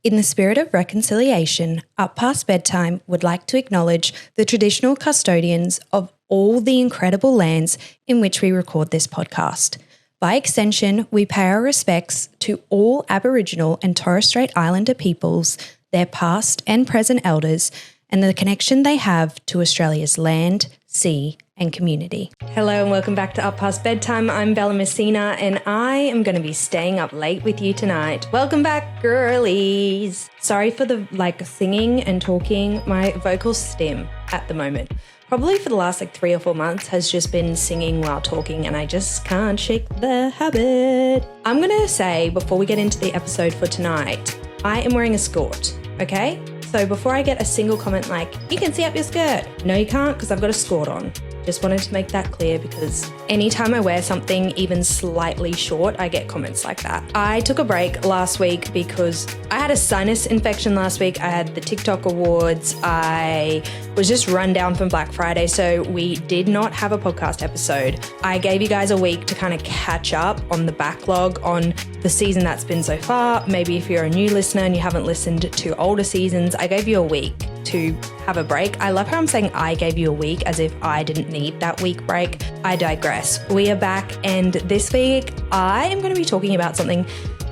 In the spirit of reconciliation, Up Past Bedtime would like to acknowledge the traditional custodians of all the incredible lands in which we record this podcast. By extension, we pay our respects to all Aboriginal and Torres Strait Islander peoples, their past and present elders, and the connection they have to Australia's land, sea, and community. Hello and welcome back to Up Past Bedtime. I'm Bella Messina and I am going to be staying up late with you tonight. Welcome back, girlies. Sorry for the singing and talking. My vocal stim at the moment, probably for the last 3 or 4 months, has just been singing while talking and I just can't shake the habit. I'm going to say before we get into the episode for tonight, I am wearing a skirt, okay? So before I get a single comment like, you can see up your skirt. No, you can't because I've got a skirt on. Just wanted to make that clear because anytime I wear something even slightly short, I get comments like that. I took a break last week because I had a sinus infection last week. I had the TikTok awards. I was just run down from Black Friday, so we did not have a podcast episode. I gave you guys a week to kind of catch up on the backlog on the season that's been so far. Maybe if you're a new listener and you haven't listened to older seasons, I gave you a week to have a break. I love how I'm saying I gave you a week as if I didn't need that week break. I digress. We are back, and this week I am going to be talking about something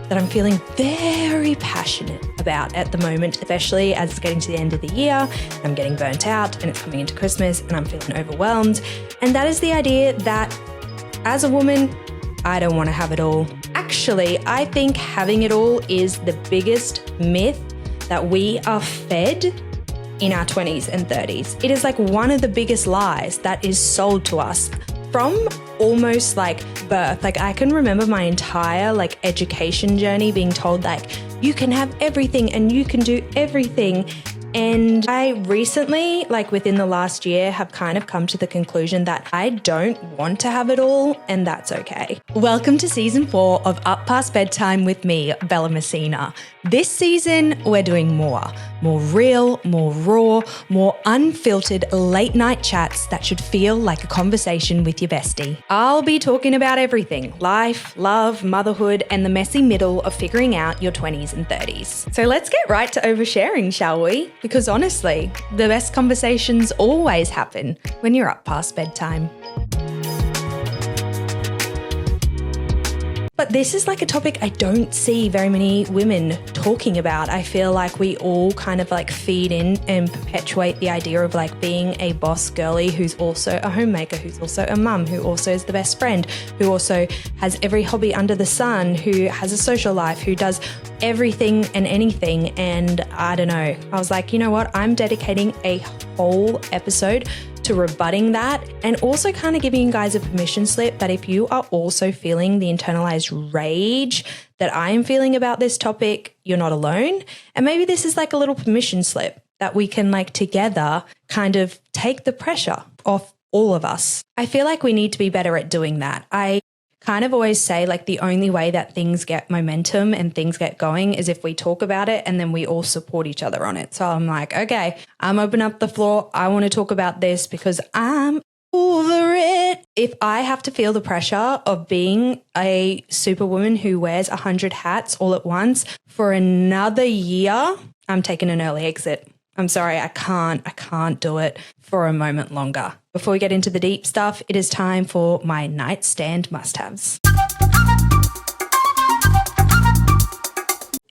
that I'm feeling very passionate about at the moment, especially as it's getting to the end of the year. I'm getting burnt out and it's coming into Christmas and I'm feeling overwhelmed. And that is the idea that as a woman, I don't want to have it all. Actually, I think having it all is the biggest myth that we are fed in our 20s and 30s. It is one of the biggest lies that is sold to us from almost birth. I can remember my entire education journey being told you can have everything and you can do everything. And I recently, within the last year, have kind of come to the conclusion that I don't want to have it all, and that's okay. Welcome to season 4 of Up Past Bedtime with me, Bella Messina. This season, we're doing more real, more raw, more unfiltered late night chats that should feel like a conversation with your bestie. I'll be talking about everything: life, love, motherhood, and the messy middle of figuring out your 20s and 30s. So let's get right to oversharing, shall we? Because honestly, the best conversations always happen when you're up past bedtime. But this is a topic I don't see very many women talking about. I feel like we all kind of feed in and perpetuate the idea of being a boss girly who's also a homemaker, who's also a mum, who also is the best friend, who also has every hobby under the sun, who has a social life, who does everything and anything. And I don't know, I was like, you know what? I'm dedicating a whole episode to rebutting that, and also kind of giving you guys a permission slip that if you are also feeling the internalized rage that I am feeling about this topic, you're not alone. And maybe this is a little permission slip that we can together kind of take the pressure off all of us. I feel like we need to be better at doing that. I kind of always say the only way that things get momentum and things get going is if we talk about it and then we all support each other on it. So I'm okay, I'm opening up the floor. I want to talk about this because I'm over it. If I have to feel the pressure of being a superwoman who wears 100 hats all at once for another year, I'm taking an early exit. I'm sorry, I can't do it for a moment longer. Before we get into the deep stuff, it is time for my nightstand must-haves.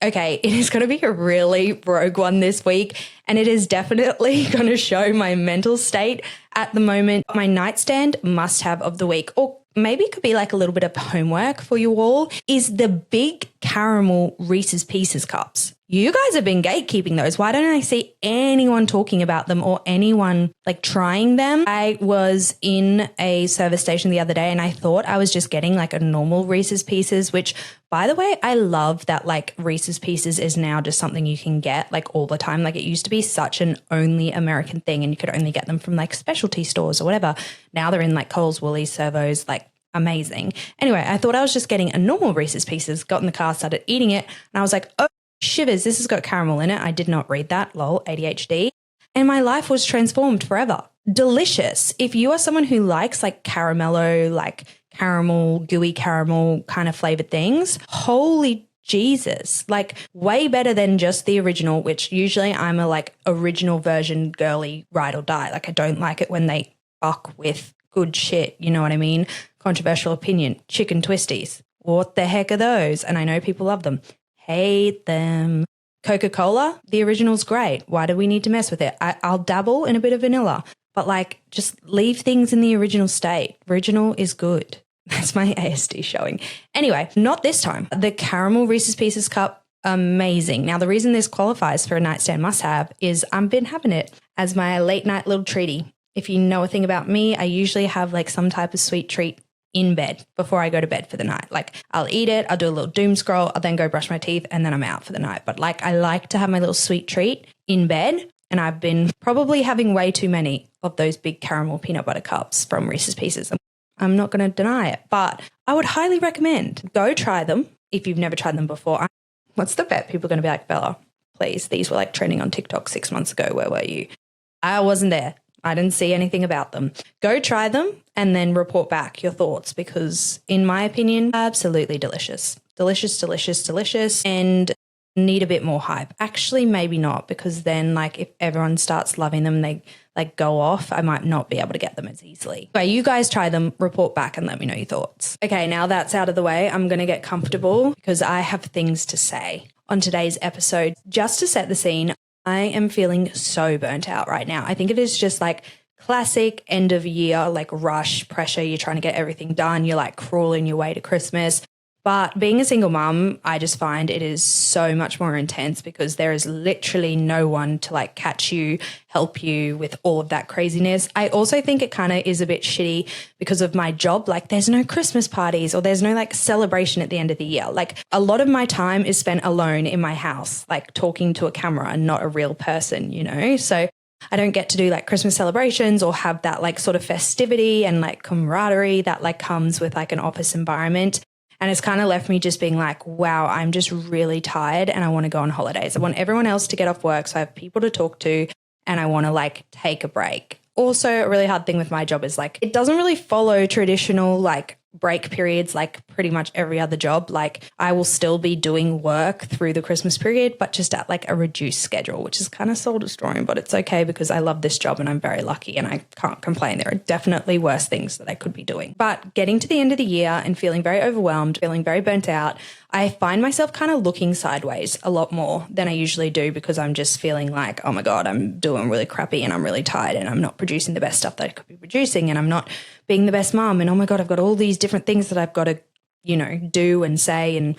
Okay, it is going to be a really rogue one this week, and it is definitely going to show my mental state at the moment. My nightstand must-have of the week, or maybe it could be a little bit of homework for you all, is the big caramel Reese's Pieces cups. You guys have been gatekeeping those. Why don't I see anyone talking about them or anyone trying them? I was in a service station the other day and I thought I was just getting a normal Reese's Pieces, which, by the way, I love that Reese's Pieces is now just something you can get all the time. It used to be such an only American thing and you could only get them from specialty stores or whatever. Now they're in Coles, Woolies, Servos, amazing. Anyway, I thought I was just getting a normal Reese's Pieces, got in the car, started eating it, and I was oh, shivers, this has got caramel in it. I did not read that, lol, ADHD. And my life was transformed forever. Delicious. If you are someone who likes caramello, caramel, gooey caramel kind of flavored things, holy Jesus, like way better than just the original, which usually I'm a like original version girly ride or die. Like I don't like it when they fuck with good shit. You know what I mean? Controversial opinion, chicken twisties. What the heck are those? And I know people love them. Hate them. Coca-Cola, the original's great. Why do we need to mess with it? I'll dabble in a bit of vanilla, but like just leave things in the original state. Original is good. That's my ASD showing. Anyway, not this time. The caramel Reese's Pieces cup, amazing. Now, the reason this qualifies for a nightstand must-have is I've been having it as my late night little treaty. If you know a thing about me, I usually have like some type of sweet treat in bed before I go to bed for the night. Like I'll eat it, I'll do a little doom scroll, I'll then go brush my teeth and then I'm out for the night. But like I like to have my little sweet treat in bed, and I've been probably having way too many of those big caramel peanut butter cups from Reese's Pieces. I'm not going to deny it, but I would highly recommend go try them if you've never tried them before. What's the bet? People are going to be like, Bella, please, these were like trending on TikTok 6 months ago. Where were you? I wasn't there. I didn't see anything about them. Go try them and then report back your thoughts because in my opinion, absolutely delicious. Delicious, delicious, delicious, and need a bit more hype. Actually, maybe not, because then like if everyone starts loving them, they like go off, I might not be able to get them as easily. But you guys try them, report back and let me know your thoughts. Okay, now that's out of the way, I'm going to get comfortable because I have things to say on today's episode. Just to set the scene, I am feeling so burnt out right now. I think it is just like classic end of year, like rush pressure. You're trying to get everything done. You're like crawling your way to Christmas. But being a single mum, I just find it is so much more intense because there is literally no one to like catch you, help you with all of that craziness. I also think it kind of is a bit shitty because of my job. Like there's no Christmas parties or there's no like celebration at the end of the year. Like a lot of my time is spent alone in my house, like talking to a camera and not a real person, you know? So I don't get to do like Christmas celebrations or have that like sort of festivity and like camaraderie that like comes with like an office environment. And it's kind of left me just being like, wow, I'm just really tired and I want to go on holidays. I want everyone else to get off work so I have people to talk to and I want to like take a break. Also, a really hard thing with my job is like it doesn't really follow traditional like break periods like pretty much every other job. Like I will still be doing work through the Christmas period, but just at like a reduced schedule, which is kind of soul destroying, but it's okay because I love this job and I'm very lucky and I can't complain. There are definitely worse things that I could be doing. But getting to the end of the year and feeling very overwhelmed, feeling very burnt out, I find myself kind of looking sideways a lot more than I usually do because I'm just feeling like, oh my God, I'm doing really crappy and I'm really tired and I'm not producing the best stuff that I could be producing and I'm not being the best mom. And oh my God, I've got all these different things that I've got to, you know, do and say and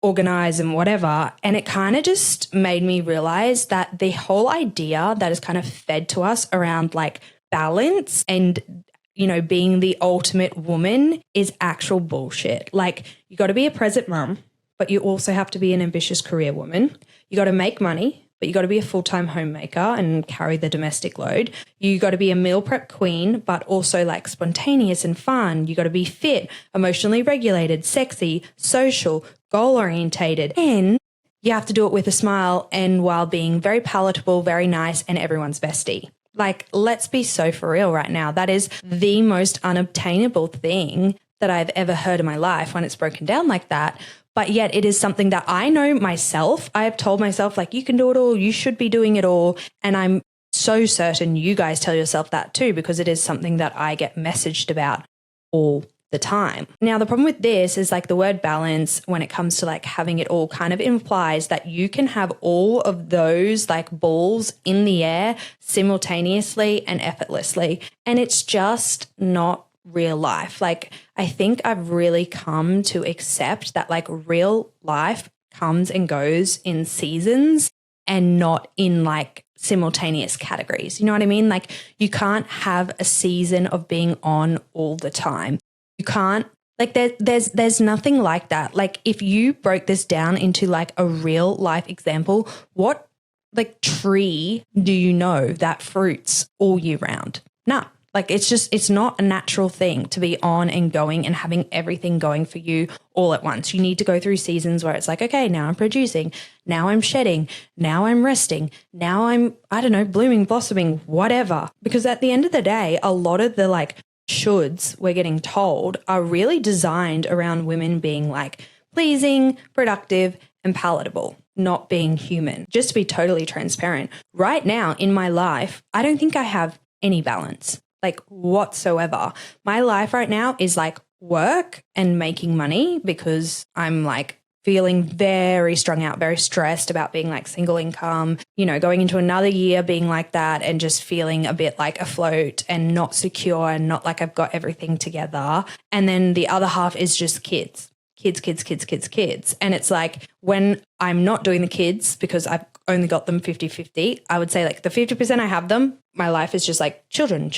organize and whatever. And it kind of just made me realize that the whole idea that is kind of fed to us around like balance and you know, being the ultimate woman is actual bullshit. Like you got to be a present mom, but you also have to be an ambitious career woman. You got to make money, but you got to be a full-time homemaker and carry the domestic load. You got to be a meal prep queen, but also like spontaneous and fun. You got to be fit, emotionally regulated, sexy, social, goal-orientated, and you have to do it with a smile and while being very palatable, very nice, and everyone's bestie. Like, let's be so for real right now. That is the most unobtainable thing that I've ever heard in my life when it's broken down like that. But yet it is something that I know myself. I have told myself, like, you can do it all. You should be doing it all. And I'm so certain you guys tell yourself that too, because it is something that I get messaged about all the time. Now, the problem with this is like the word balance when it comes to like having it all kind of implies that you can have all of those like balls in the air simultaneously and effortlessly. And it's just not real life. Like I think I've really come to accept that like real life comes and goes in seasons and not in like simultaneous categories. You know what I mean? Like you can't have a season of being on all the time. You can't, like there's nothing like that. Like if you broke this down into like a real life example, what like tree do you know that fruits all year round? Nah. Like it's not a natural thing to be on and going and having everything going for you all at once. You need to go through seasons where it's like, okay, now I'm producing, now I'm shedding, now I'm resting, now I'm, I don't know, blooming, blossoming, whatever. Because at the end of the day, a lot of the like shoulds we're getting told are really designed around women being like pleasing, productive, and palatable, not being human. Just to be totally transparent, right now in my life, I don't think I have any balance, like whatsoever. My life right now is like work and making money because I'm like feeling very strung out, very stressed about being like single income, going into another year being like that and just feeling a bit like afloat and not secure and not like I've got everything together. And then the other half is just kids. And it's like when I'm not doing the kids because I've only got them 50-50, I would say like the 50% I have them, my life is just like children. The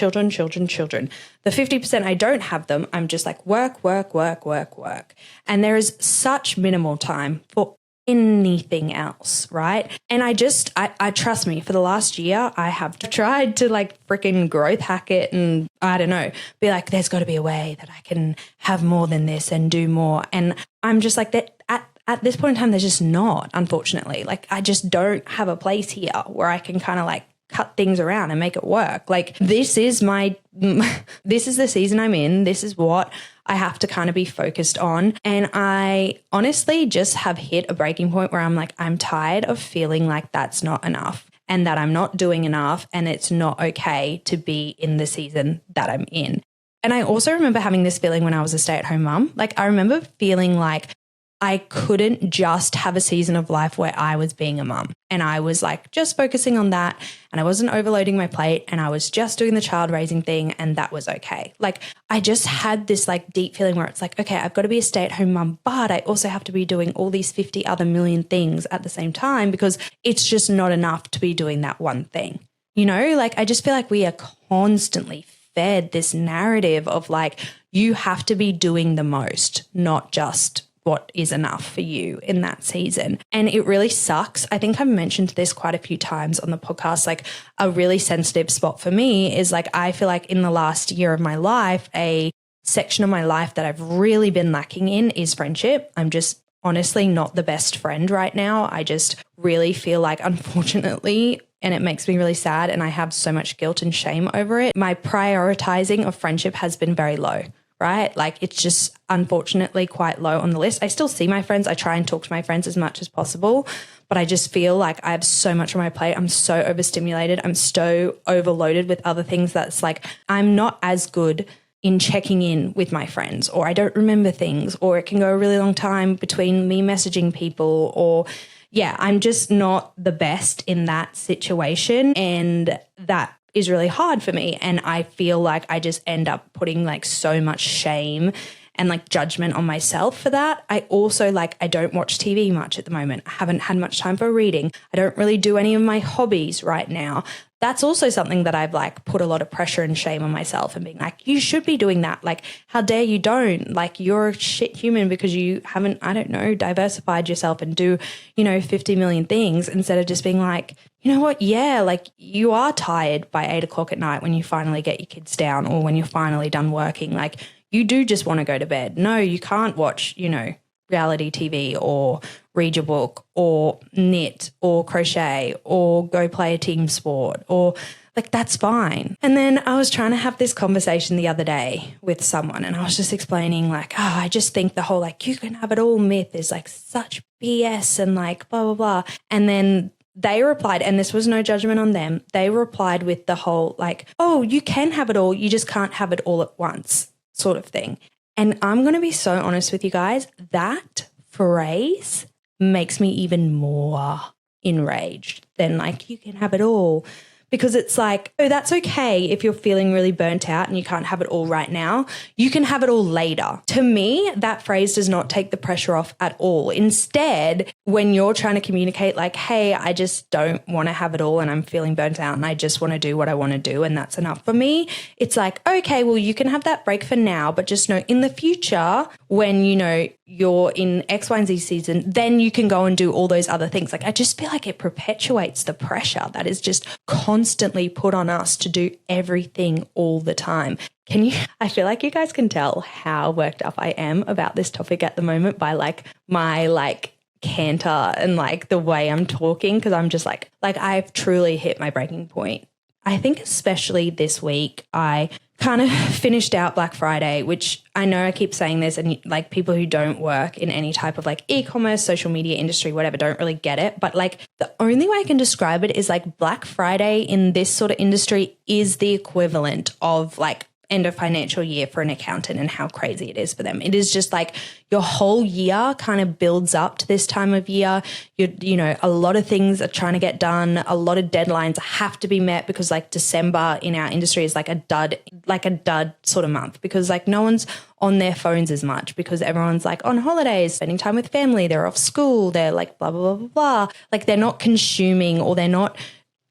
50% I don't have them, I'm just like work. And there is such minimal time for anything else, right? And I trust me, for the last year, I have tried to like freaking growth hack it and I don't know, be like, there's got to be a way that I can have more than this and do more. And I'm just like that at this point in time, there's just not, unfortunately. Like I just don't have a place here where I can kind of like cut things around and make it work. Like this is the season I'm in. This is what I have to kind of be focused on. And I honestly just have hit a breaking point where I'm like, I'm tired of feeling like that's not enough and that I'm not doing enough and it's not okay to be in the season that I'm in. And I also remember having this feeling when I was a stay-at-home mum. Like I remember feeling like I couldn't just have a season of life where I was being a mum and I was like just focusing on that and I wasn't overloading my plate and I was just doing the child raising thing and that was okay. Like I just had this like deep feeling where it's like, okay, I've got to be a stay-at-home mum, but I also have to be doing all these 50 other million things at the same time because it's just not enough to be doing that one thing. Like I just feel like we are constantly fed this narrative of like, you have to be doing the most, not just what is enough for you in that season. And it really sucks. I think I've mentioned this quite a few times on the podcast. Like a really sensitive spot for me is like, I feel like in the last year of my life, a section of my life that I've really been lacking in is friendship. I'm just honestly not the best friend right now. I just really feel like, unfortunately, and it makes me really sad and I have so much guilt and shame over it, my prioritizing of friendship has been very low. Right? Like it's just unfortunately quite low on the list. I still see my friends. I try and talk to my friends as much as possible, but I just feel like I have so much on my plate. I'm so overstimulated. I'm so overloaded with other things that's like I'm not as good in checking in with my friends, or I don't remember things, or it can go a really long time between me messaging people, or I'm just not the best in that situation. And that is really hard for me. And I feel like I just end up putting like so much shame and like judgment on myself for that. I also I don't watch TV much at the moment. I haven't had much time for reading. I don't really do any of my hobbies right now. That's also something that I've like put a lot of pressure and shame on myself and being like, you should be doing that. Like, how dare you don't? Like, you're a shit human because you haven't, I don't know, diversified yourself and do, 50 million things instead of just being like, you know what? Yeah, like you are tired by 8 o'clock at night when you finally get your kids down or when you're finally done working. Like you do just want to go to bed. No, you can't watch, reality TV or read your book or knit or crochet or go play a team sport or like that's fine. And then I was trying to have this conversation the other day with someone and I was just explaining like, I just think the whole like you can have it all myth is like such BS and like blah, blah, blah. And then they replied, and this was no judgment on them, they replied with the whole like, oh, you can have it all, you just can't have it all at once sort of thing. And I'm going to be so honest with you guys, that phrase makes me even more enraged than like, you can have it all. Because it's like, oh, that's okay if you're feeling really burnt out and you can't have it all right now. You can have it all later. To me, that phrase does not take the pressure off at all. Instead, when you're trying to communicate like, hey, I just don't want to have it all and I'm feeling burnt out and I just want to do what I want to do and that's enough for me. It's like, okay, well, you can have that break for now, but just know in the future when, you're in X, Y, and Z season, then you can go and do all those other things. Like, I just feel like it perpetuates the pressure that is just constantly put on us to do everything all the time. I feel like you guys can tell how worked up I am about this topic at the moment by like my like canter and like the way I'm talking. Cause I'm just like I've truly hit my breaking point I think especially this week, I kind of finished out Black Friday, which I know I keep saying this, and like people who don't work in any type of like e-commerce, social media industry, whatever, don't really get it. But like the only way I can describe it is like Black Friday in this sort of industry is the equivalent of like end of financial year for an accountant and how crazy it is for them. It is just like your whole year kind of builds up to this time of year. You know, a lot of things are trying to get done. A lot of deadlines have to be met because like December in our industry is like a dud sort of month because like no one's on their phones as much because everyone's like on holidays, spending time with family, they're off school, they're like blah, blah, blah, blah, blah. Like they're not consuming or they're not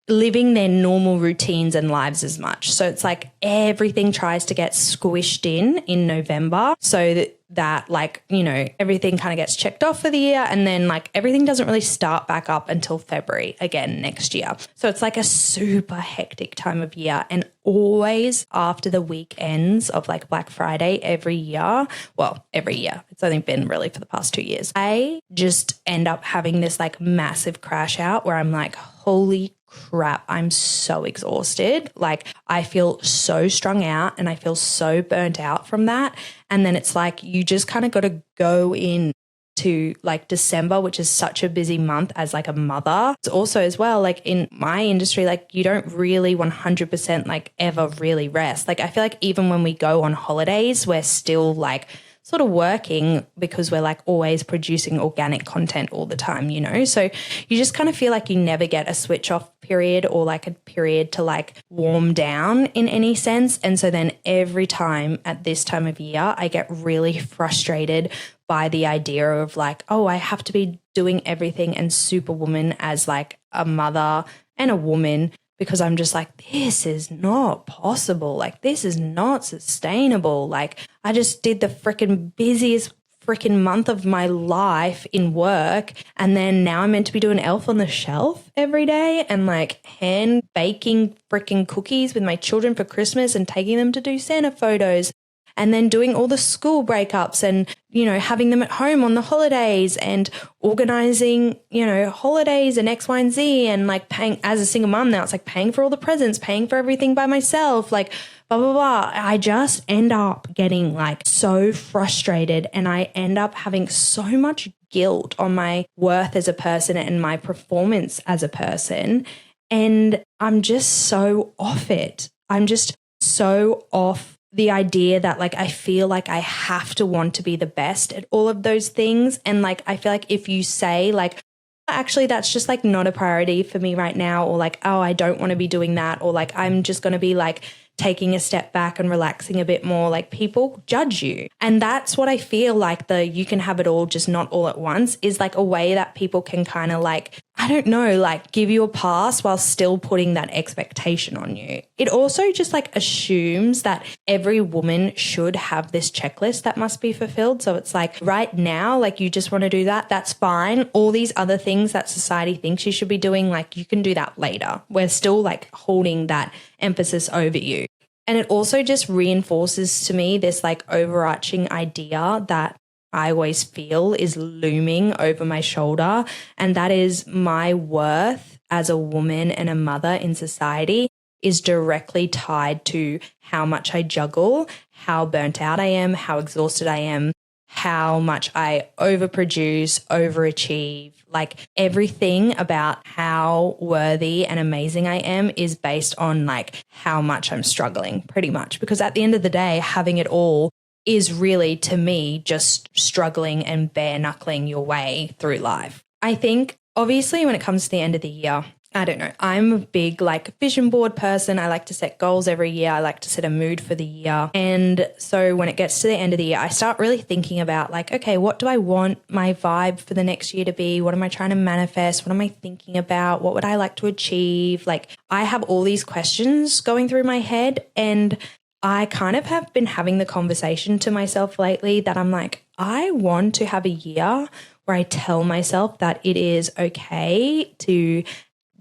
living their normal routines and lives as much. So it's like everything tries to get squished in November so that like, you know, everything kind of gets checked off for the year and then like everything doesn't really start back up until February again next year. So it's like a super hectic time of year and always after the weekends of like Black Friday every year. It's only been really for the past 2 years. I just end up having this like massive crash out where I'm like, holy crap, I'm so exhausted. Like I feel so strung out and I feel so burnt out from that. And then it's like you just kind of got to go in to like December, which is such a busy month as like a mother. It's also as well, like in my industry, like you don't really 100% like ever really rest. Like I feel like even when we go on holidays, we're still like sort of working because we're like always producing organic content all the time, you know? So you just kind of feel like you never get a switch off period or like a period to like warm down in any sense. And so then every time at this time of year, I get really frustrated by the idea of like, oh, I have to be doing everything and superwoman as like a mother and a woman because I'm just like, this is not possible. Like, this is not sustainable. Like, I just did the freaking busiest freaking month of my life in work. And then now I'm meant to be doing Elf on the Shelf every day and like hand baking freaking cookies with my children for Christmas and taking them to do Santa photos. And then doing all the school breakups and, you know, having them at home on the holidays and organizing, you know, holidays and X, Y, and Z and like paying as a single mom now, it's like paying for all the presents, paying for everything by myself, like blah, blah, blah. I just end up getting like so frustrated and I end up having so much guilt on my worth as a person and my performance as a person. And I'm just so off it. I'm just so off the idea that like I feel like I have to want to be the best at all of those things. And like I feel like if you say like, actually that's just like not a priority for me right now, or like, oh, I don't want to be doing that, or like I'm just going to be like taking a step back and relaxing a bit more, like people judge you. And that's what I feel like the you can have it all, just not all at once is like a way that people can kind of like, I don't know, like give you a pass while still putting that expectation on you. It also just like assumes that every woman should have this checklist that must be fulfilled. So it's like right now, like you just want to do that, that's fine. All these other things that society thinks you should be doing, like you can do that later. We're still like holding that emphasis over you. And it also just reinforces to me this like overarching idea that I always feel is looming over my shoulder. And that is my worth as a woman and a mother in society is directly tied to how much I juggle, how burnt out I am, how exhausted I am, how much I overproduce, overachieve. Like everything about how worthy and amazing I am is based on like how much I'm struggling pretty much. Because at the end of the day, having it all is really to me just struggling and bare knuckling your way through life. I think obviously when it comes to the end of the year, I don't know, I'm a big like vision board person. I like to set goals every year. I like to set a mood for the year. And so when it gets to the end of the year, I start really thinking about like, okay, what do I want my vibe for the next year to be? What am I trying to manifest? What am I thinking about? What would I like to achieve? Like I have all these questions going through my head, and I kind of have been having the conversation to myself lately that I'm like, I want to have a year where I tell myself that it is okay to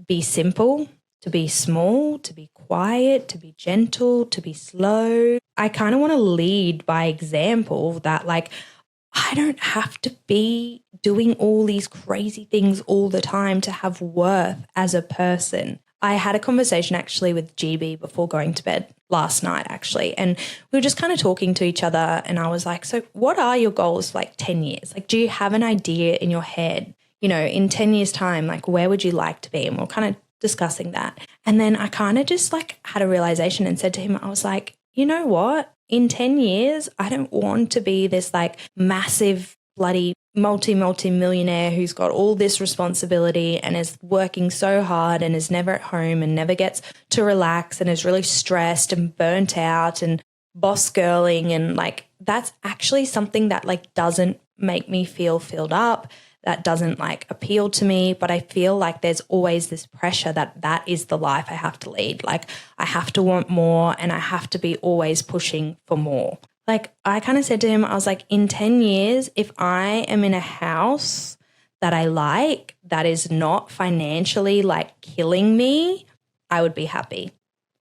be simple, to be small, to be quiet, to be gentle, to be slow. I kind of want to lead by example that like, I don't have to be doing all these crazy things all the time to have worth as a person. I had a conversation actually with GB before going to bed last night actually, and we were just kind of talking to each other, and I was like, so what are your goals for like 10 years? Like, do you have an idea in your head, you know, in 10 years time, like where would you like to be? And we're kind of discussing that. And then I kind of just like had a realization and said to him, I was like, you know what? In 10 years, I don't want to be this like massive bloody multi-millionaire who's got all this responsibility and is working so hard and is never at home and never gets to relax and is really stressed and burnt out and boss girling. And like, that's actually something that like doesn't make me feel filled up. That doesn't like appeal to me, but I feel like there's always this pressure that that is the life I have to lead. Like I have to want more and I have to be always pushing for more. Like I kind of said to him, I was like, in 10 years, if I am in a house that I like, that is not financially like killing me, I would be happy.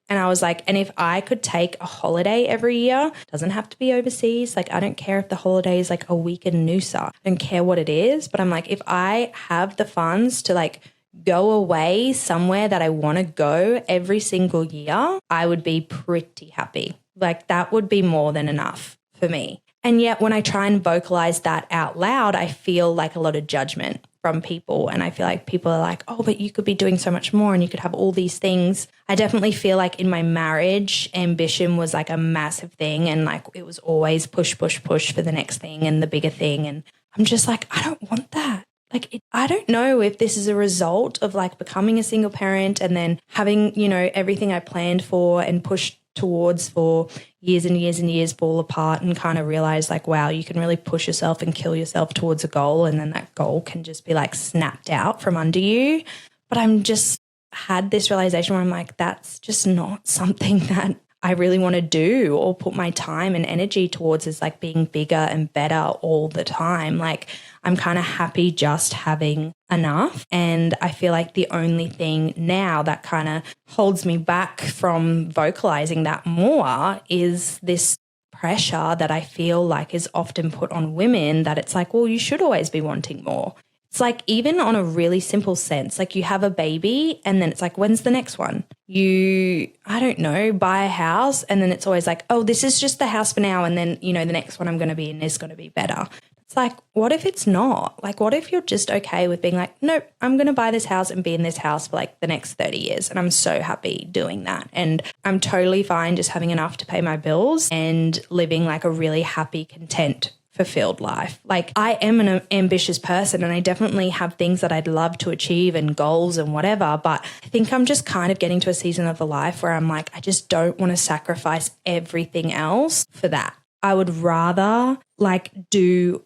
And I was like, and if I could take a holiday every year, doesn't have to be overseas. Like, I don't care if the holiday is like a week in Noosa. I don't care what it is. But I'm like, if I have the funds to like go away somewhere that I want to go every single year, I would be pretty happy. Like that would be more than enough for me. And yet when I try and vocalize that out loud, I feel like a lot of judgment from people. And I feel like people are like, oh, but you could be doing so much more and you could have all these things. I definitely feel like in my marriage, ambition was like a massive thing. And like it was always push for the next thing and the bigger thing. And I'm just like, I don't want that. Like, I don't know if this is a result of like becoming a single parent and then having, you know, everything I planned for and pushed towards for years and years and years fall apart and kind of realize like, wow, you can really push yourself and kill yourself towards a goal. And then that goal can just be like snapped out from under you. But I'm just had this realization where I'm like, that's just not something that I really want to do or put my time and energy towards, is like being bigger and better all the time. Like I'm kind of happy just having enough. And I feel like the only thing now that kind of holds me back from vocalizing that more is this pressure that I feel like is often put on women, that it's like, well, you should always be wanting more. It's like even on a really simple sense, like you have a baby and then it's like, when's the next one? You, I don't know, buy a house and then it's always like, oh, this is just the house for now. And then, you know, the next one I'm going to be in is going to be better. It's like, what if it's not? Like, what if you're just okay with being like, nope, I'm going to buy this house and be in this house for like the next 30 years. And I'm so happy doing that. And I'm totally fine just having enough to pay my bills and living like a really happy, content, fulfilled life. Like I am an ambitious person and I definitely have things that I'd love to achieve and goals and whatever, but I think I'm just kind of getting to a season of the life where I'm like, I just don't want to sacrifice everything else for that. I would rather like do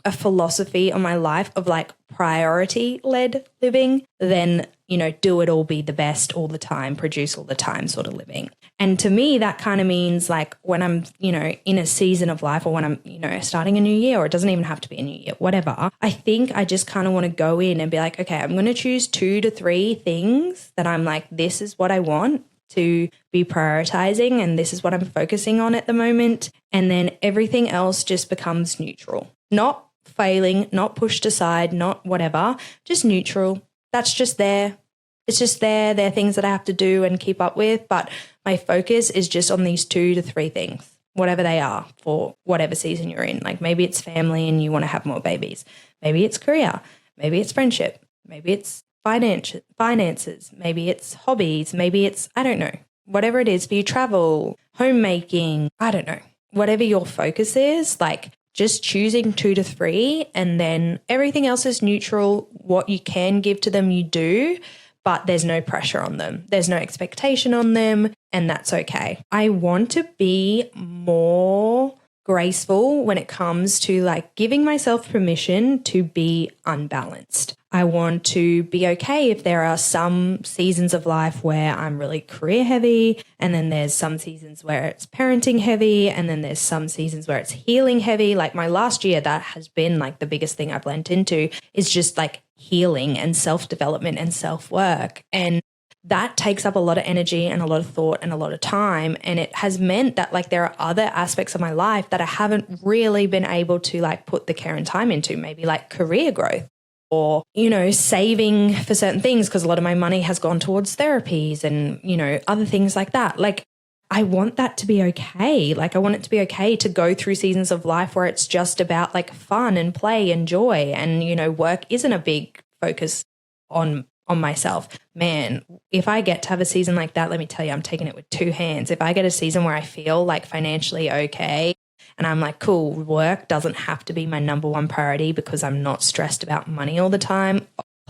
a philosophy on my life of like priority led living than, you know, do it all, be the best all the time, produce all the time sort of living. And to me, that kind of means like when I'm, you know, in a season of life or when I'm, you know, starting a new year, or it doesn't even have to be a new year, whatever, I think I just kind of want to go in and be like, okay, I'm going to choose 2 to 3 things that I'm like, this is what I want to be prioritizing and this is what I'm focusing on at the moment. And then everything else just becomes neutral, not failing, not pushed aside, not whatever, just neutral. That's just there. It's just there. They're things that I have to do and keep up with. But my focus is just on these 2 to 3 things, whatever they are for whatever season you're in. Like maybe it's family and you want to have more babies. Maybe it's career. Maybe it's friendship. Maybe it's finances. Maybe it's hobbies. Maybe it's, I don't know, whatever it is for you, travel, homemaking, I don't know, whatever your focus is, like just choosing 2 to 3 and then everything else is neutral. What you can give to them, you do, but there's no pressure on them. There's no expectation on them, and that's okay. I want to be more graceful when it comes to like giving myself permission to be unbalanced. I want to be okay if there are some seasons of life where I'm really career heavy, and then there's some seasons where it's parenting heavy, and then there's some seasons where it's healing heavy. Like my last year, that has been like the biggest thing I've lent into is just like healing and self-development and self-work. And that takes up a lot of energy and a lot of thought and a lot of time. And it has meant that like there are other aspects of my life that I haven't really been able to like put the care and time into, maybe like career growth or, saving for certain things because a lot of my money has gone towards therapies and, other things like that. Like, I want that to be okay. Like, I want it to be okay to go through seasons of life where it's just about like fun and play and joy and, work isn't a big focus on myself. Man, if I get to have a season like that, let me tell you, I'm taking it with two hands. If I get a season where I feel like financially okay and I'm like, cool, work doesn't have to be my number one priority because I'm not stressed about money all the time,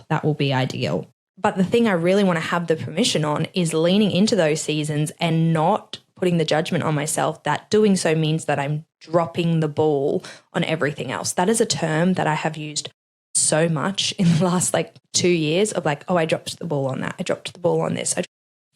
that will be ideal. But the thing I really want to have the permission on is leaning into those seasons and not putting the judgment on myself that doing so means that I'm dropping the ball on everything else. That is a term that I have used so much in the last 2 years of I dropped the ball on that. I dropped the ball on this.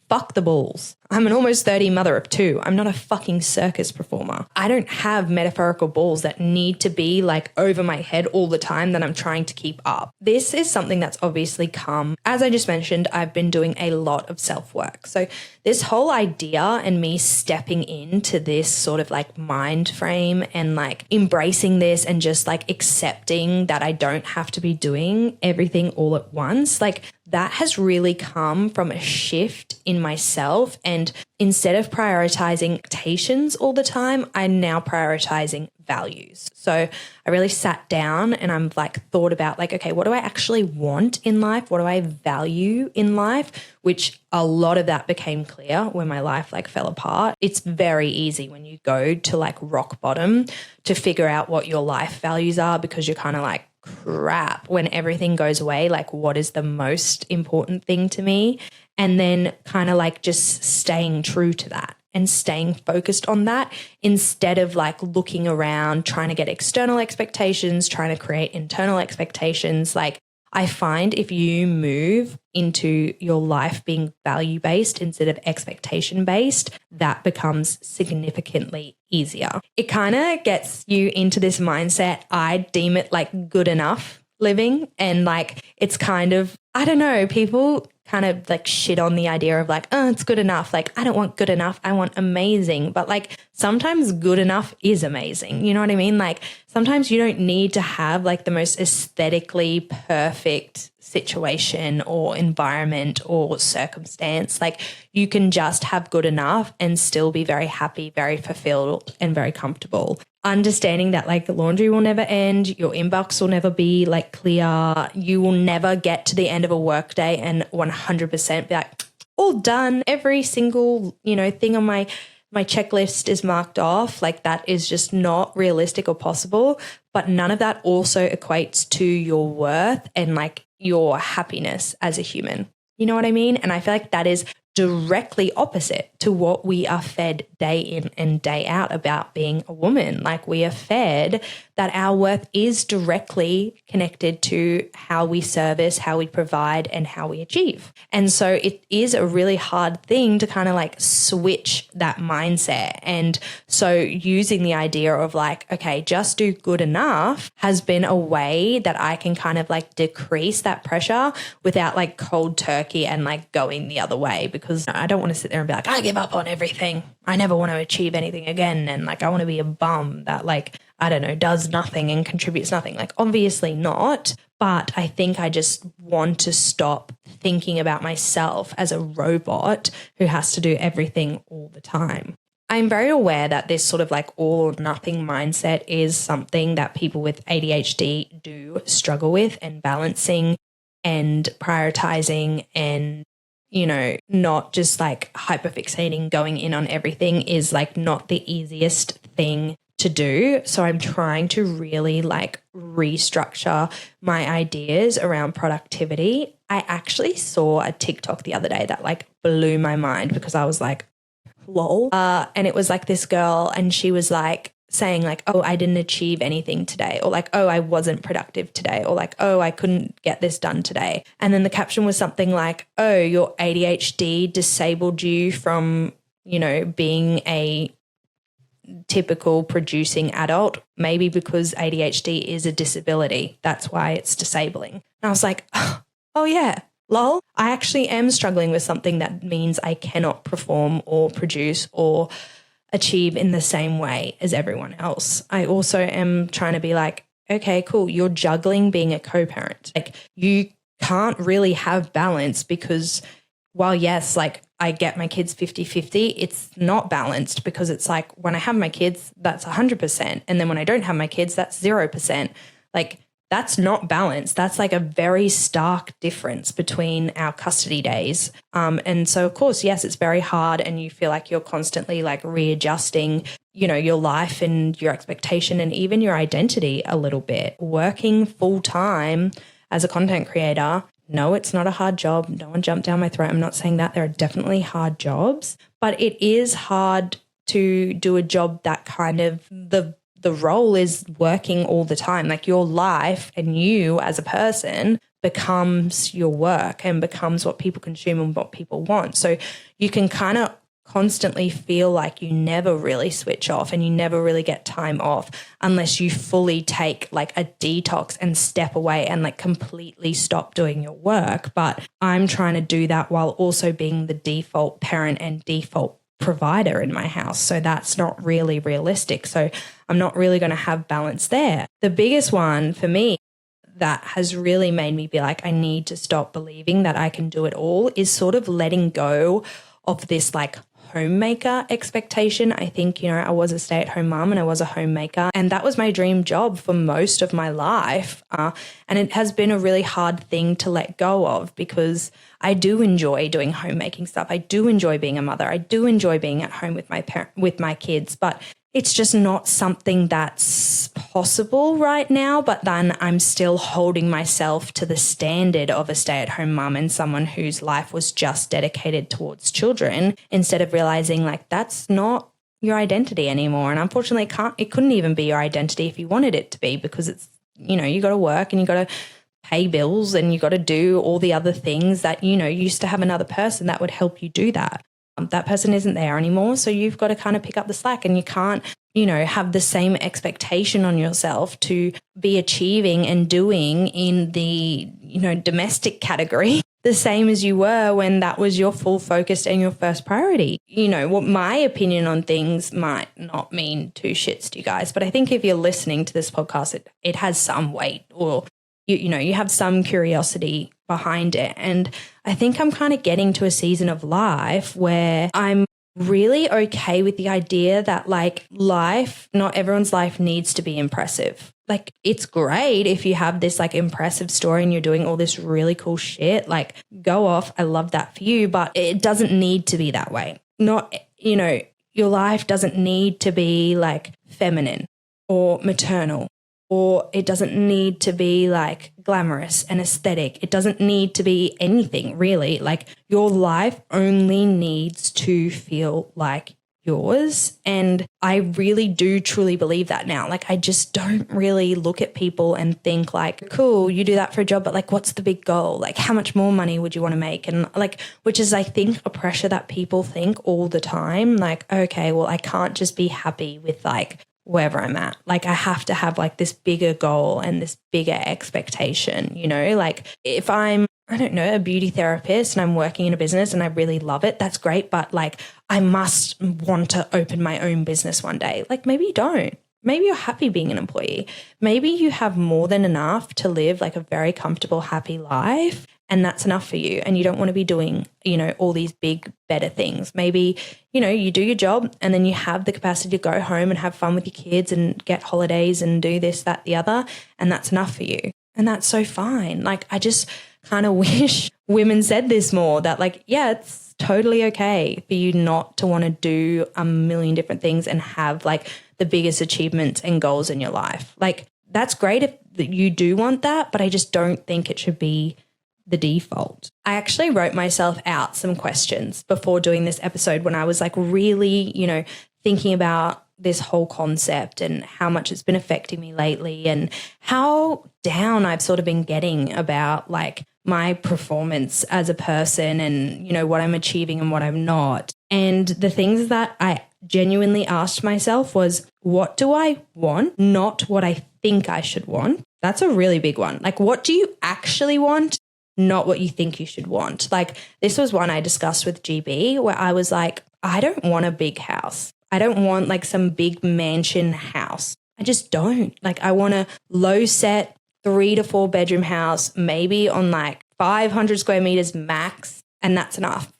Fuck the balls. I'm an almost 30 mother of two. I'm not a fucking circus performer. I don't have metaphorical balls that need to be over my head all the time that I'm trying to keep up. This is something that's obviously come. As I just mentioned, I've been doing a lot of self-work. So this whole idea and me stepping into this sort of mind frame and embracing this and just accepting that I don't have to be doing everything all at once, that has really come from a shift in myself. And instead of prioritizing expectations all the time, I'm now prioritizing values. So I really sat down and I'm thought about okay, what do I actually want in life? What do I value in life? Which a lot of that became clear when my life fell apart. It's very easy when you go to rock bottom to figure out what your life values are because you're kind of crap, when everything goes away, what is the most important thing to me? And then kind of just staying true to that and staying focused on that instead of looking around, trying to get external expectations, trying to create internal expectations. I find if you move into your life being value-based instead of expectation-based, that becomes significantly easier. It kind of gets you into this mindset. I deem it good enough living. And it's kind of, I don't know, people kind of shit on the idea of oh, it's good enough. I don't want good enough. I want amazing. But sometimes good enough is amazing. You know what I mean? Sometimes you don't need to have the most aesthetically perfect situation or environment or circumstance. You can just have good enough and still be very happy, very fulfilled and very comfortable. Understanding that laundry will never end, your inbox will never be clear, you will never get to the end of a work day and 100% be all done. Every single, thing on my checklist is marked off. That is just not realistic or possible. But none of that also equates to your worth and your happiness as a human. You know what I mean? And I feel that is directly opposite to what we are fed day in and day out about being a woman. We are fed that our worth is directly connected to how we service, how we provide, and how we achieve. And so it is a really hard thing to kind of switch that mindset. And so using the idea of okay, just do good enough has been a way that I can kind of decrease that pressure without cold turkey and going the other way, because I don't want to sit there and be I give up on everything. I never want to achieve anything again. And I want to be a bum that I don't know, does nothing and contributes nothing. Obviously not. But I think I just want to stop thinking about myself as a robot who has to do everything all the time. I'm very aware that this sort of all or nothing mindset is something that people with ADHD do struggle with, and balancing and prioritizing and not just hyperfixating, going in on everything is not the easiest thing to do. So I'm trying to really restructure my ideas around productivity. I actually saw a TikTok the other day that blew my mind because I was lol. And it was this girl and she was saying oh, I didn't achieve anything today, or oh, I wasn't productive today, or oh, I couldn't get this done today. And then the caption was something oh, your ADHD disabled you from, being a typical producing adult, maybe because ADHD is a disability. That's why it's disabling. And I was oh yeah, lol. I actually am struggling with something that means I cannot perform or produce or achieve in the same way as everyone else. I also am trying to be okay, cool. You're juggling being a co-parent. Like you can't really have balance because while yes, like I get my kids 50-50, it's not balanced because it's like when I have my kids, that's 100%. And then when I don't have my kids, that's 0%. Like that's not balanced. That's like a very stark difference between our custody days. And so of course, yes, it's very hard and you feel like you're constantly like readjusting, you know, your life and your expectation and even your identity a little bit. Working full time as a content creator, no, it's not a hard job. No one jump down my throat. I'm not saying that. There are definitely hard jobs, but it is hard to do a job that kind of the role is working all the time. Like your life and you as a person becomes your work and becomes what people consume and what people want. So you can kind of constantly feel like you never really switch off and you never really get time off unless you fully take like a detox and step away and like completely stop doing your work. But I'm trying to do that while also being the default parent and default provider in my house. So that's not really realistic. So I'm not really going to have balance there. The biggest one for me that has really made me be like, I need to stop believing that I can do it all is sort of letting go of this like homemaker expectation. I think, you know, I was a stay-at-home mom and I was a homemaker and that was my dream job for most of my life. And it has been a really hard thing to let go of because I do enjoy doing homemaking stuff. I do enjoy being a mother. I do enjoy being at home with my kids, but it's just not something that's possible right now. But then I'm still holding myself to the standard of a stay-at-home mum and someone whose life was just dedicated towards children instead of realizing like that's not your identity anymore. And unfortunately, it couldn't even be your identity if you wanted it to be because it's, you know, you got to work and you got to pay bills and you got to do all the other things that, you know, you used to have another person that would help you do that. That person isn't there anymore. So you've got to kind of pick up the slack and you can't, you know, have the same expectation on yourself to be achieving and doing in the, you know, domestic category the same as you were when that was your full focus and your first priority. You know, what my opinion on things might not mean two shits to you guys, but I think if you're listening to this podcast, it has some weight or you know, you have some curiosity behind it. And I think I'm kind of getting to a season of life where I'm really okay with the idea that like life, not everyone's life needs to be impressive. Like it's great if you have this like impressive story and you're doing all this really cool shit, like go off. I love that for you, but it doesn't need to be that way. Not, you know, your life doesn't need to be like feminine or maternal. Or it doesn't need to be like glamorous and aesthetic. It doesn't need to be anything really. Like your life only needs to feel like yours. And I really do truly believe that now. Like I just don't really look at people and think like, cool, you do that for a job, but like what's the big goal? Like how much more money would you want to make? And like, which is I think a pressure that people think all the time. Like, okay, well I can't just be happy with like wherever I'm at. Like I have to have like this bigger goal and this bigger expectation, you know, like if I'm, I don't know, a beauty therapist and I'm working in a business and I really love it, that's great. But like, I must want to open my own business one day. Like maybe you don't. Maybe you're happy being an employee. Maybe you have more than enough to live like a very comfortable, happy life. And that's enough for you. And you don't want to be doing, you know, all these big, better things. Maybe, you know, you do your job and then you have the capacity to go home and have fun with your kids and get holidays and do this, that, the other. And that's enough for you. And that's so fine. Like, I just kind of wish women said this more, that like, yeah, it's totally okay for you not to want to do a million different things and have like the biggest achievements and goals in your life. Like, that's great if you do want that, but I just don't think it should be the default. I actually wrote myself out some questions before doing this episode when I was like really, you know, thinking about this whole concept and how much it's been affecting me lately and how down I've sort of been getting about like my performance as a person and, you know, what I'm achieving and what I'm not. And the things that I genuinely asked myself was, what do I want? Not what I think I should want. That's a really big one. Like, what do you actually want? Not what you think you should want. Like this was one I discussed with GB where I was like, I don't want a big house. I don't want like some big mansion house. I just don't. Like, I want a low set 3 to 4 bedroom house, maybe on like 500 square meters max, and that's enough.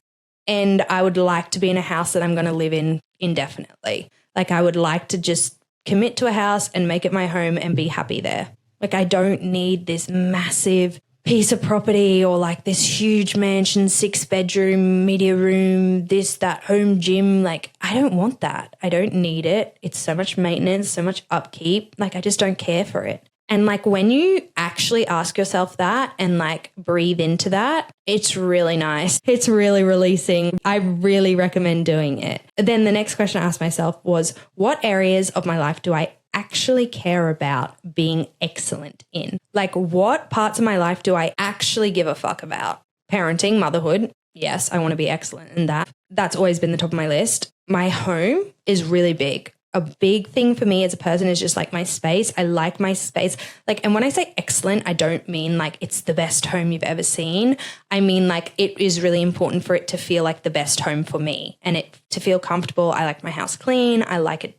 And I would like to be in a house that I'm going to live in indefinitely. Like, I would like to just commit to a house and make it my home and be happy there. Like, I don't need this massive piece of property or like this huge mansion, 6-bedroom, media room, this, that, home gym. Like, I don't want that. I don't need it. It's so much maintenance, so much upkeep. Like, I just don't care for it. And like, when you actually ask yourself that and like breathe into that, it's really nice. It's really releasing. I really recommend doing it. Then the next question I asked myself was, what areas of my life do I actually care about being excellent in? Like, what parts of my life do I actually give a fuck about? Parenting, motherhood. Yes, I want to be excellent in that. That's always been the top of my list. My home is really big. A big thing for me as a person is just like my space. I like my space. Like, and when I say excellent, I don't mean like it's the best home you've ever seen. I mean, like, it is really important for it to feel like the best home for me and it to feel comfortable. I like my house clean. I like it,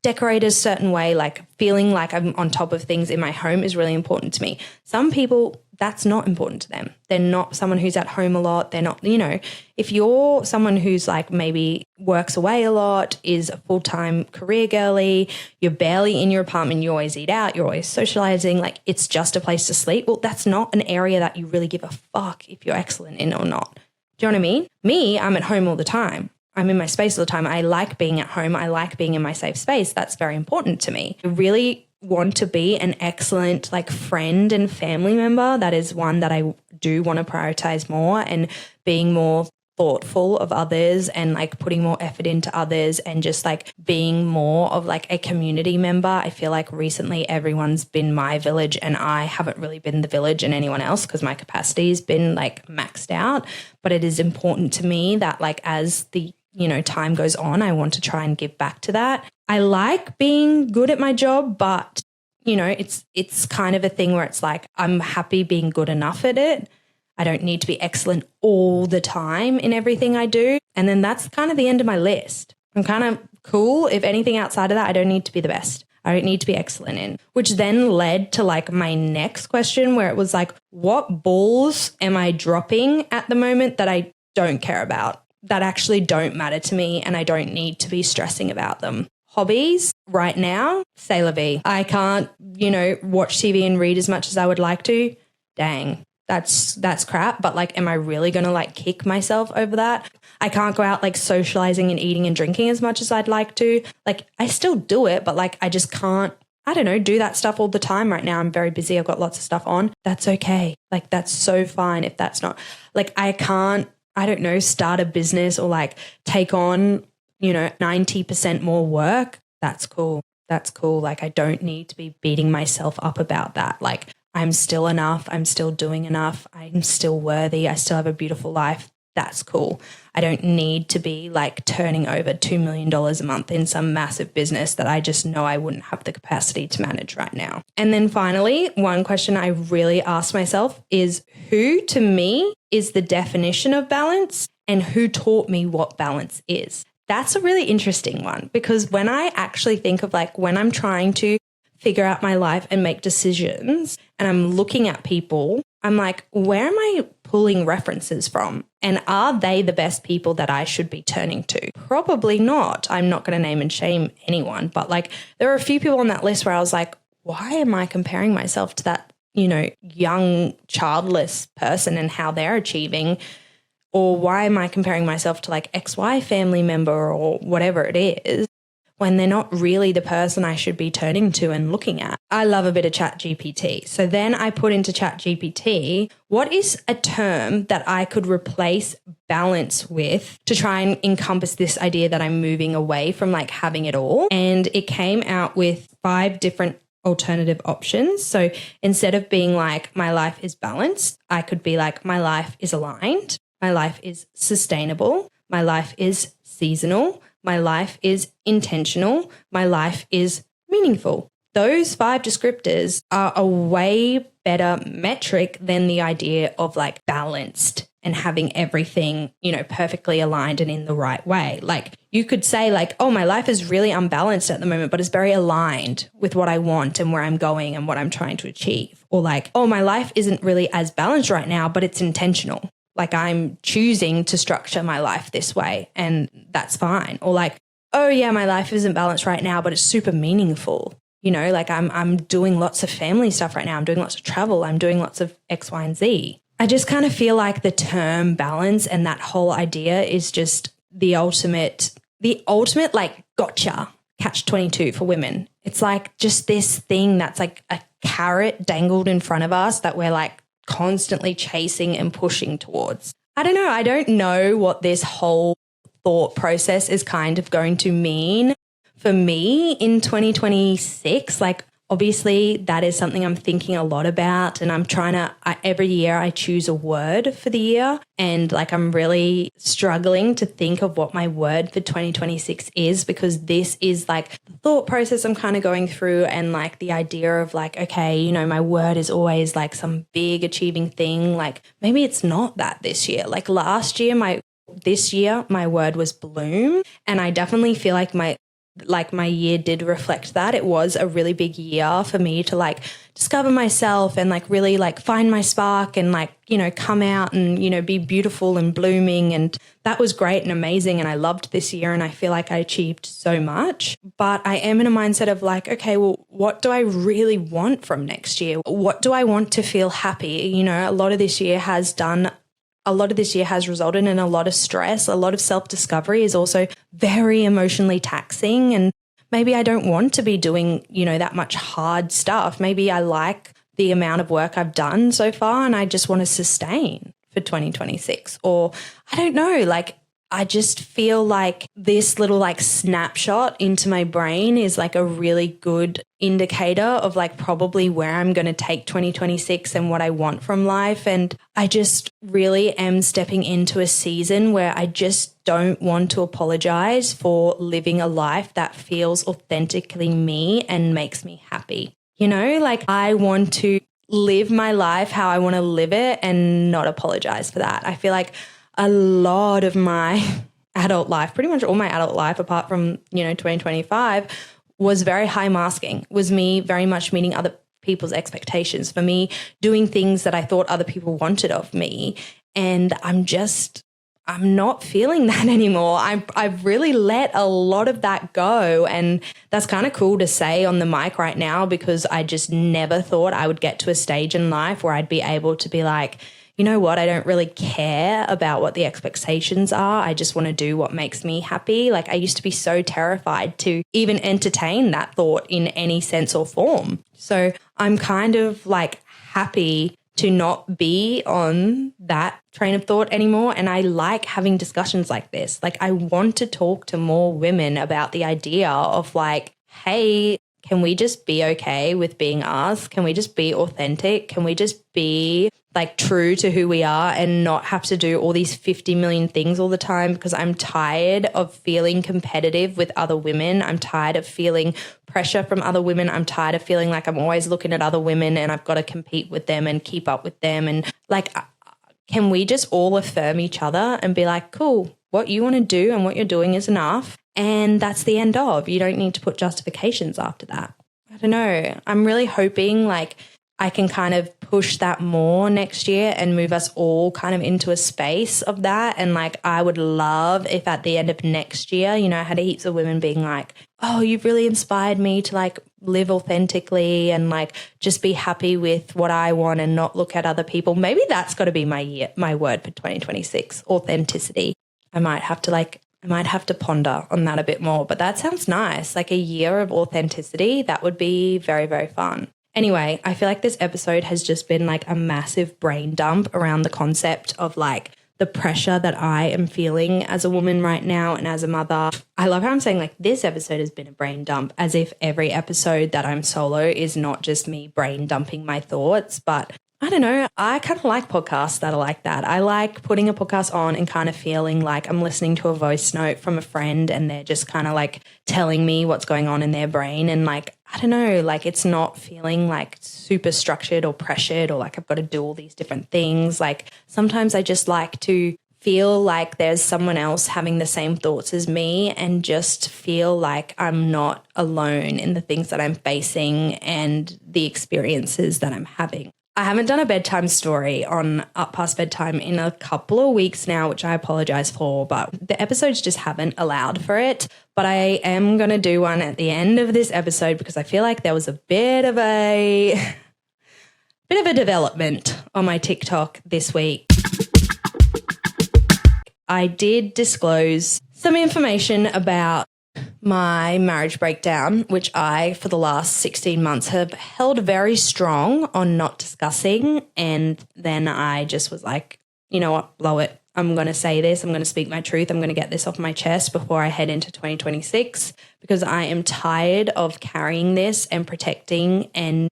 decorated a certain way. Like, feeling like I'm on top of things in my home is really important to me. Some people, that's not important to them. They're not someone who's at home a lot. They're not, if you're someone who's like maybe works away a lot, is a full-time career girly, you're barely in your apartment, you always eat out, you're always socializing, like it's just a place to sleep. Well, that's not an area that you really give a fuck if you're excellent in or not. Do you know what I mean? Me, I'm at home all the time. I'm in my space all the time. I like being at home. I like being in my safe space. That's very important to me. I really want to be an excellent like friend and family member. That is one that I do want to prioritize more, and being more thoughtful of others and like putting more effort into others and just like being more of like a community member. I feel like recently everyone's been my village and I haven't really been the village and anyone else because my capacity has been like maxed out. But it is important to me that like as the time goes on, I want to try and give back to that. I like being good at my job, but it's kind of a thing where it's like I'm happy being good enough at it. I don't need to be excellent all the time in everything I do. And then that's kind of the end of my list. I'm kind of cool. If anything outside of that, I don't need to be the best. I don't need to be excellent in, which then led to like my next question where it was like, what balls am I dropping at the moment that I don't care about, that actually don't matter to me and I don't need to be stressing about them? Hobbies right now, c'est la vie. I can't, watch TV and read as much as I would like to. Dang. That's crap. But like, am I really going to like kick myself over that? I can't go out like socializing and eating and drinking as much as I'd like to. Like, I still do it, but like, I just can't, do that stuff all the time right now. I'm very busy. I've got lots of stuff on. That's okay. Like, that's so fine if that's not like, I can't, start a business or like take on, 90% more work. That's cool. That's cool. Like, I don't need to be beating myself up about that. Like, I'm still enough. I'm still doing enough. I'm still worthy. I still have a beautiful life. That's cool. I don't need to be like turning over $2 million a month in some massive business that I just know I wouldn't have the capacity to manage right now. And then finally, one question I really ask myself is, who to me is the definition of balance and who taught me what balance is? That's a really interesting one, because when I actually think of like when I'm trying to figure out my life and make decisions and I'm looking at people, I'm like, where am I pulling references from? And are they the best people that I should be turning to? Probably not. I'm not going to name and shame anyone, but like there are a few people on that list where I was like, why am I comparing myself to that, young childless person and how they're achieving? Or why am I comparing myself to like XY family member or whatever it is, when they're not really the person I should be turning to and looking at? I love a bit of ChatGPT. So then I put into ChatGPT, what is a term that I could replace balance with to try and encompass this idea that I'm moving away from like having it all? And it came out with 5 different alternative options. So instead of being like, my life is balanced, I could be like, my life is aligned, my life is sustainable, my life is seasonal, my life is intentional, my life is meaningful. Those 5 descriptors are a way better metric than the idea of like balanced and having everything, perfectly aligned and in the right way. Like you could say like, oh, my life is really unbalanced at the moment, but it's very aligned with what I want and where I'm going and what I'm trying to achieve. Or like, oh, my life isn't really as balanced right now, but it's intentional. Like I'm choosing to structure my life this way and that's fine. Or like, oh yeah, my life isn't balanced right now, but it's super meaningful. Like I'm doing lots of family stuff right now. I'm doing lots of travel. I'm doing lots of X, Y, and Z. I just kind of feel like the term balance and that whole idea is just the ultimate like gotcha, catch 22 for women. It's like just this thing that's like a carrot dangled in front of us that we're like constantly chasing and pushing towards. I don't know. I don't know what this whole thought process is kind of going to mean for me in 2026. Like obviously that is something I'm thinking a lot about, and I'm trying to, every year I choose a word for the year, and like I'm really struggling to think of what my word for 2026 is, because this is like the thought process I'm kind of going through, and like the idea of like, okay, my word is always like some big achieving thing. Like maybe it's not that this year. Like this year my word was bloom, and I definitely feel like my year did reflect that. It was a really big year for me to like discover myself and like really like find my spark and like, come out and, be beautiful and blooming. And that was great and amazing. And I loved this year, and I feel like I achieved so much. But I am in a mindset of like, okay, well, what do I really want from next year? What do I want to feel happy? A lot of this year has resulted in a lot of stress. A lot of self-discovery is also very emotionally taxing. And maybe I don't want to be doing, that much hard stuff. Maybe I like the amount of work I've done so far and I just want to sustain for 2026. Or I don't know, like I just feel like this little like snapshot into my brain is like a really good indicator of like probably where I'm going to take 2026 and what I want from life. And I just really am stepping into a season where I just don't want to apologize for living a life that feels authentically me and makes me happy. Like I want to live my life how I want to live it and not apologize for that. I feel like a lot of my adult life, pretty much all my adult life, apart from, 2025, was very high masking, was me very much meeting other people's expectations, for me doing things that I thought other people wanted of me. And I'm not feeling that anymore. I've really let a lot of that go. And that's kind of cool to say on the mic right now, because I just never thought I would get to a stage in life where I'd be able to be like, you know what, I don't really care about what the expectations are. I just want to do what makes me happy. Like I used to be so terrified to even entertain that thought in any sense or form. So I'm kind of like happy to not be on that train of thought anymore. And I like having discussions like this. Like I want to talk to more women about the idea of like, hey, can we just be okay with being us? Can we just be authentic? Can we just be like true to who we are and not have to do all these 50 million things all the time? Because I'm tired of feeling competitive with other women. I'm tired of feeling pressure from other women. I'm tired of feeling like I'm always looking at other women and I've got to compete with them and keep up with them. And like, can we just all affirm each other and be like, cool, what you want to do and what you're doing is enough. And that's the end of. You don't need to put justifications after that. I don't know. I'm really hoping like I can kind of push that more next year and move us all kind of into a space of that. And like, I would love if at the end of next year, I had heaps of women being like, oh, you've really inspired me to like live authentically and like just be happy with what I want and not look at other people. Maybe that's got to be my word for 2026, authenticity. I might have to ponder on that a bit more, but that sounds nice. Like a year of authenticity, that would be very, very fun. Anyway, I feel like this episode has just been like a massive brain dump around the concept of like the pressure that I am feeling as a woman right now and as a mother. I love how I'm saying like this episode has been a brain dump, as if every episode that I'm solo is not just me brain dumping my thoughts. But I don't know, I kind of like podcasts that are like that. I like putting a podcast on and kind of feeling like I'm listening to a voice note from a friend and they're just kind of like telling me what's going on in their brain and like I don't know, like it's not feeling like super structured or pressured or like I've got to do all these different things. Like sometimes I just like to feel like there's someone else having the same thoughts as me and just feel like I'm not alone in the things that I'm facing and the experiences that I'm having. I haven't done a bedtime story on Up Past Bedtime in a couple of weeks now, which I apologize for, but the episodes just haven't allowed for it. But I am going to do one at the end of this episode because I feel like there was a bit of a development on my TikTok this week. I did disclose some information about my marriage breakdown, which I, for the last 16 months, have held very strong on not discussing. And then I just was like, you know what, blow it. I'm going to say this. I'm going to speak my truth. I'm going to get this off my chest before I head into 2026 because I am tired of carrying this and protecting and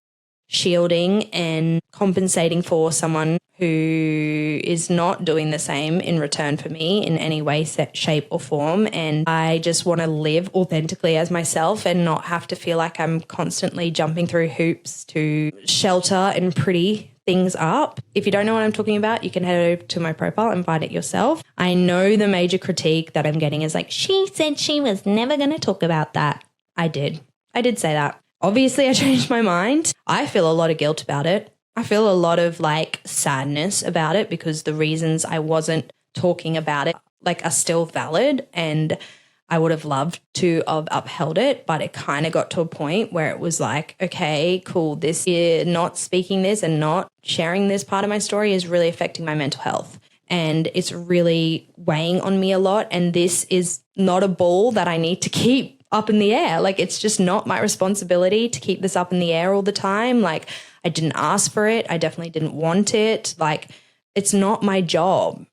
shielding and compensating for someone who is not doing the same in return for me in any way, shape or form. And I just want to live authentically as myself and not have to feel like I'm constantly jumping through hoops to shelter and pretty things up. If you don't know what I'm talking about, you can head over to my profile and find it yourself. I know the major critique that I'm getting is like, she said she was never going to talk about that. I did say that. Obviously, I changed my mind. I feel a lot of guilt about it. I feel a lot of like sadness about it because the reasons I wasn't talking about it like are still valid and I would have loved to have upheld it, but it kind of got to a point where it was like, okay, cool, this is not speaking this and not sharing this part of my story is really affecting my mental health. And it's really weighing on me a lot. And this is not a ball that I need to keep up in the air. Like, it's just not my responsibility to keep this up in the air all the time. Like, I didn't ask for it. I definitely didn't want it. Like, it's not my job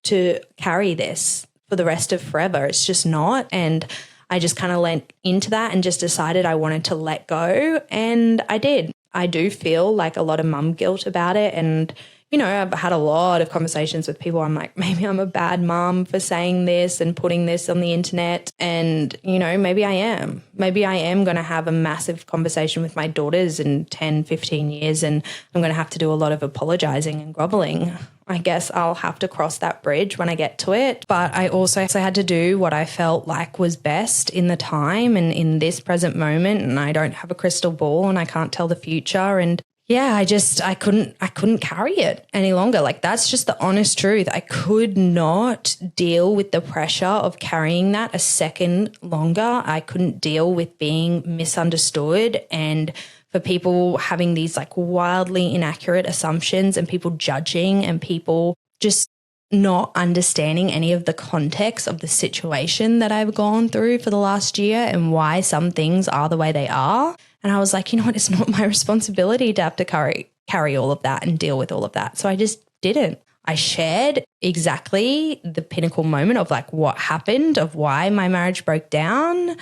to carry this for the rest of forever. It's just not. And I just kind of went into that and just decided I wanted to let go. And I did. I do feel like a lot of mum guilt about it. And you know, I've had a lot of conversations with people. I'm like, maybe I'm a bad mom for saying this and putting this on the internet. And, you know, maybe I am. Maybe I am going to have a massive conversation with my daughters in 10, 15 years and I'm going to have to do a lot of apologizing and groveling. I guess I'll have to cross that bridge when I get to it. But I also had to do what I felt like was best in the time and in this present moment. And I don't have a crystal ball and I can't tell the future. And yeah, I couldn't carry it any longer. Like, that's just the honest truth. I could not deal with the pressure of carrying that a second longer. I couldn't deal with being misunderstood and for people having these like wildly inaccurate assumptions and people judging and people just not understanding any of the context of the situation that I've gone through for the last year and why some things are the way they are. And I was like, you know what, it's not my responsibility to have to carry all of that and deal with all of that. So I just didn't. I shared exactly the pinnacle moment of like what happened, of why my marriage broke down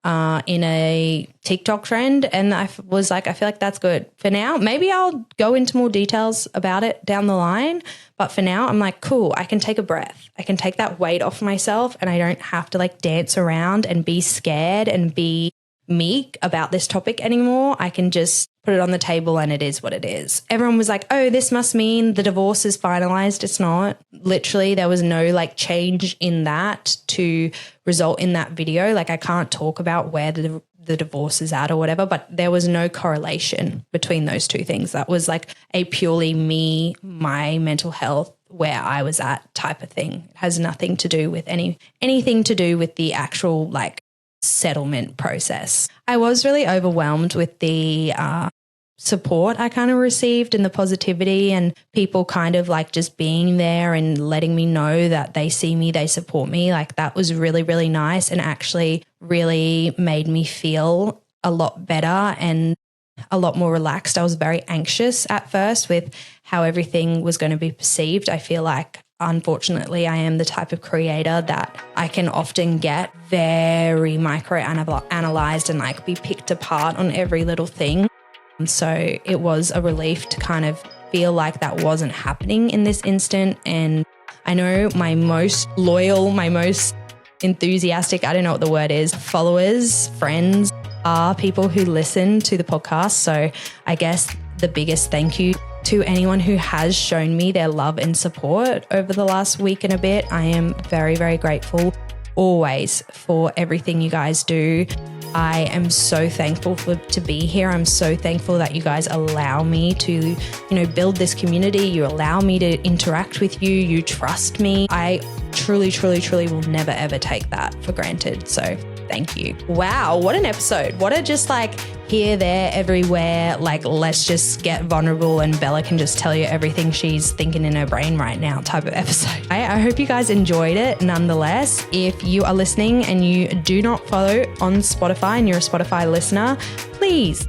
in a TikTok trend. And I was like, I feel like that's good. For now, maybe I'll go into more details about it down the line. But for now, I'm like, cool, I can take a breath. I can take that weight off myself and I don't have to like dance around and be scared and be meek about this topic anymore. I can just put it on the table and it is what it is. Everyone was like, oh, this must mean the divorce is finalized. It's not. Literally, there was no like change in that to result in that video. Like, I can't talk about where the divorce is at or whatever, but there was no correlation between those two things. That was like a purely me, my mental health, where I was at type of thing. It has nothing to do with anything to do with the actual like settlement process. I was really overwhelmed with the support I kind of received and the positivity and people kind of like just being there and letting me know that they see me, they support me. Like, that was really, really nice and actually really made me feel a lot better and a lot more relaxed. I was very anxious at first with how everything was going to be perceived. I feel like, unfortunately, I am the type of creator that I can often get very micro-analyzed and like be picked apart on every little thing. So it was a relief to kind of feel like that wasn't happening in this instant. And I know my most loyal, my most enthusiastic, I don't know what the word is, followers, friends are people who listen to the podcast. So I guess the biggest thank you to anyone who has shown me their love and support over the last week and a bit. I am very, very grateful always for everything you guys do. I am so thankful to be here. I'm so thankful that you guys allow me to, build this community. You allow me to interact with you. You trust me. I truly, truly, truly will never, ever take that for granted. So thank you. Wow, what an episode. What a just here, there, everywhere. Let's just get vulnerable and Bella can just tell you everything she's thinking in her brain right now type of episode. I hope you guys enjoyed it nonetheless. If you are listening and you do not follow on Spotify and you're a Spotify listener, please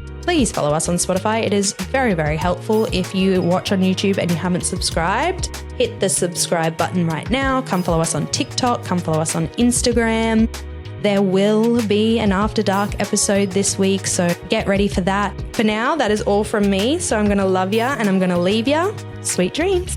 follow us on Spotify. It is very, very helpful. If you watch on YouTube and you haven't subscribed, hit the subscribe button right now. Come follow us on TikTok. Come follow us on Instagram. There will be an After Dark episode this week, so get ready for that. For now, that is all from me. So I'm going to love ya and I'm going to leave ya. Sweet dreams.